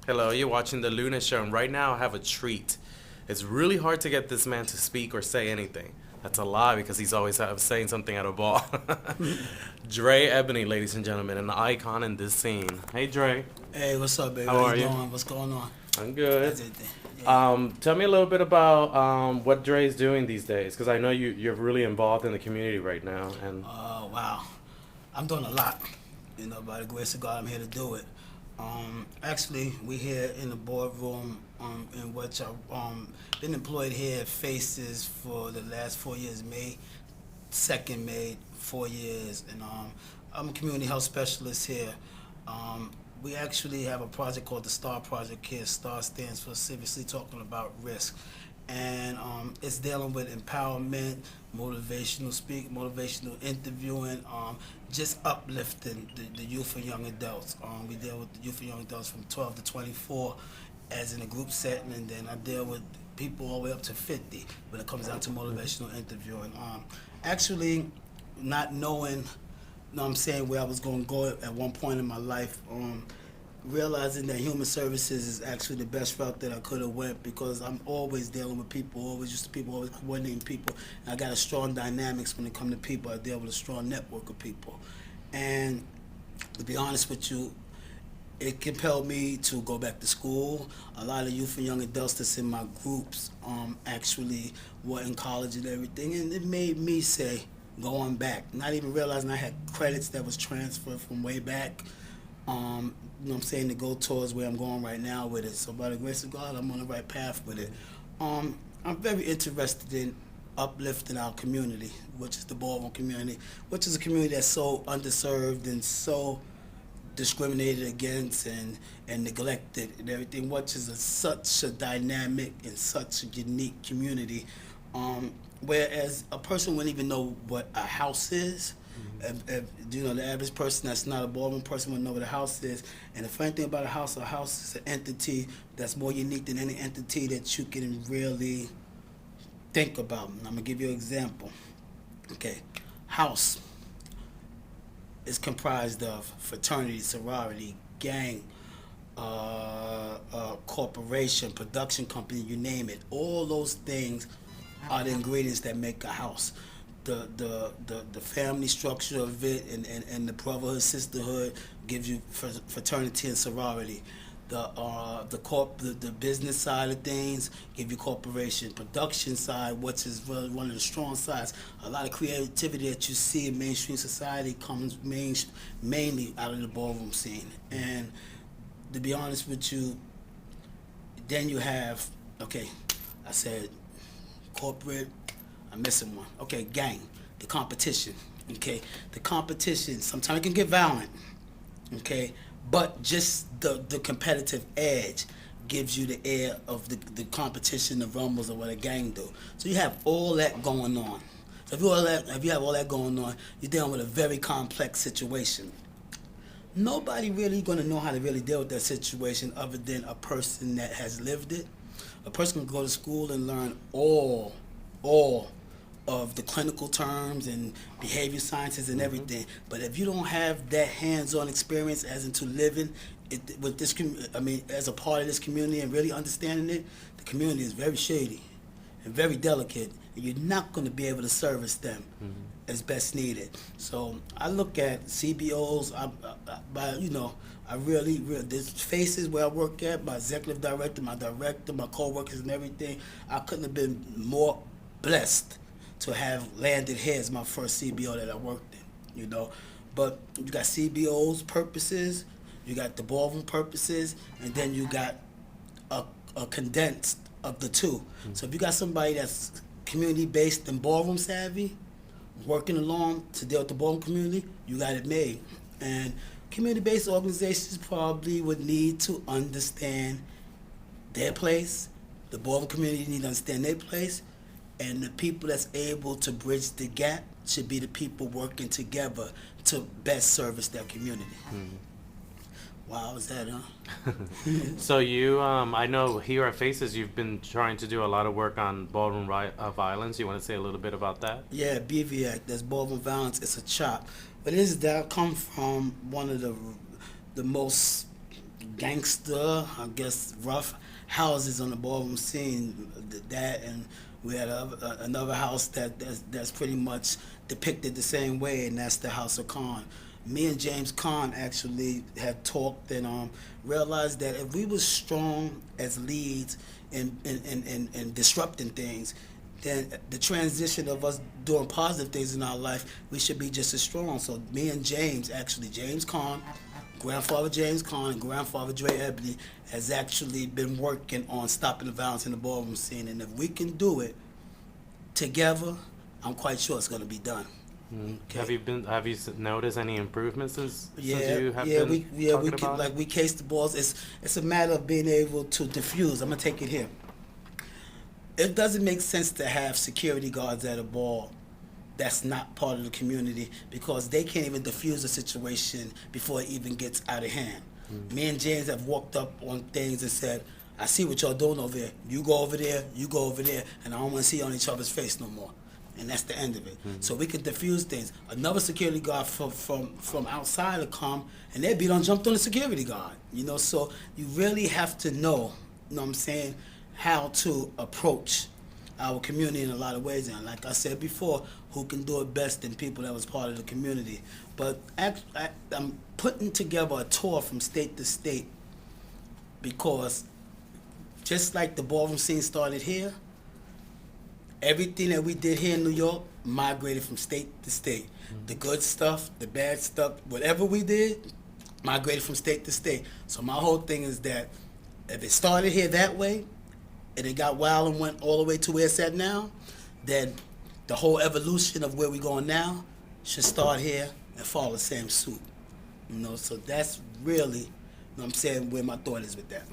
Hello, you're watching The Luna Show, and right now I have a treat. It's really hard to get this man to speak or say anything. That's a lie because he's always saying something at a ball. Dray Ebony, ladies and gentlemen, an icon in this scene. Hey, Dray. Hey, what's up, baby? How are you you? doing? What's going on? I'm good. That's it. Yeah. Tell me a little bit about what Dre's doing these days, because I know you're really involved in the community right now. And Wow. I'm doing a lot. By the grace of God, I'm here to do it. Actually, we here in the boardroom in which I've been employed here at Faces for the last 4 years, May 2nd, May, 4 years. And I'm a community health specialist here. We actually have a project called the STAR Project here. STAR stands for Seriously Talking About Risk. And it's dealing with empowerment, motivational interviewing, just uplifting the youth and young adults. We deal with the youth and young adults from 12 to 24 as in a group setting, and then I deal with people all the way up to 50 when it comes down to motivational interviewing. Actually, not knowing, I'm saying, where I was going to go at one point in my life, realizing that human services is actually the best route that I could have went, because I'm always dealing with people, always used to people, always coordinating people. And I got a strong dynamics when it comes to people. I deal with a strong network of people. And to be honest with you, it compelled me to go back to school. A lot of youth and young adults that's in my groups actually were in college and everything, and it made me say, going back, not even realizing I had credits that was transferred from way back, to go towards where I'm going right now with it. So by the grace of God, I'm on the right path with it. I'm very interested in uplifting our community, which is the ballroom community, which is a community that's so underserved and so discriminated against and neglected and everything, which is such a dynamic and such a unique community. Whereas a person wouldn't even know what a house is. The average person that's not a ballroom person wouldn't know what a house is. And the funny thing about a house is an entity that's more unique than any entity that you can really think about. And I'm gonna give you an example. Okay, house is comprised of fraternity, sorority, gang, corporation, production company, you name it. All those things are the ingredients that make a house. The family structure of it and the brotherhood, sisterhood gives you fraternity and sorority. The business side of things give you corporation. Production side, which is really one of the strong sides. A lot of creativity that you see in mainstream society comes mainly out of the ballroom scene. And to be honest with you, then you have, okay, I said corporate, I'm missing one. Okay, gang, the competition. Okay, the competition, sometimes it can get violent. Okay, but just the competitive edge gives you the air of the competition, the rumbles of what a gang do. So you have all that going on. So if you have all that going on, you're dealing with a very complex situation. Nobody really gonna know how to really deal with that situation other than a person that has lived it. A person can go to school and learn all of the clinical terms and behavior sciences and everything. But if you don't have that hands-on experience as into living with this, as a part of this community and really understanding it, the community is very shady and very delicate, and you're not going to be able to service them as best needed. So I look at CBOs, there's Faces where I work at, my executive director, my co-workers and everything. I couldn't have been more blessed to have landed here as my first CBO that I worked in, But you got CBO's purposes, you got the ballroom purposes, and then you got a condensed of the two. So if you got somebody that's community-based and ballroom savvy, working along to deal with the ballroom community, you got it made. And community-based organizations probably would need to understand their place. The ballroom community need to understand their place. And the people that's able to bridge the gap should be the people working together to best service their community. Wow, was that, huh? So you, I know here at Faces, you've been trying to do a lot of work on ballroom violence. You want to say a little bit about that? Yeah, BVAC, that's ballroom violence. It's a chop. But that come from one of the most gangster, I guess, rough houses on the ballroom scene. That, and we had another house that's pretty much depicted the same way, and that's the House of Khan. Me and James Khan actually had talked and realized that if we were strong as leads in disrupting things, then the transition of us doing positive things in our life, we should be just as strong. So me and James, actually, James Khan, grandfather James Khan and grandfather Dray Ebony, has actually been working on stopping the violence in the ballroom scene. And if we can do it together, I'm quite sure it's going to be done. Okay. Have you noticed any improvements since you have we about it? We case the balls. It's a matter of being able to diffuse. I'm gonna take it here. It doesn't make sense to have security guards at a ball that's not part of the community, because they can't even diffuse a situation before it even gets out of hand. Me and James have walked up on things and said, I see what y'all doing over there. You go over there, you go over there, and I don't want to see on each other's face no more. And that's the end of it. So we can diffuse things. Another security guard from outside will come, and they'd be done jumped on the security guard. So you really have to know what I'm saying, how to approach our community in a lot of ways. And like I said before, who can do it best than people that was part of the community? But I'm putting together a tour from state to state, because just like the ballroom scene started here, everything that we did here in New York migrated from state to state. The good stuff, the bad stuff, whatever we did, migrated from state to state. So my whole thing is that if it started here that way, and it got wild and went all the way to where it's at now, then the whole evolution of where we're going now should start here and follow the same suit. So that's really, what I'm saying, where my thought is with that.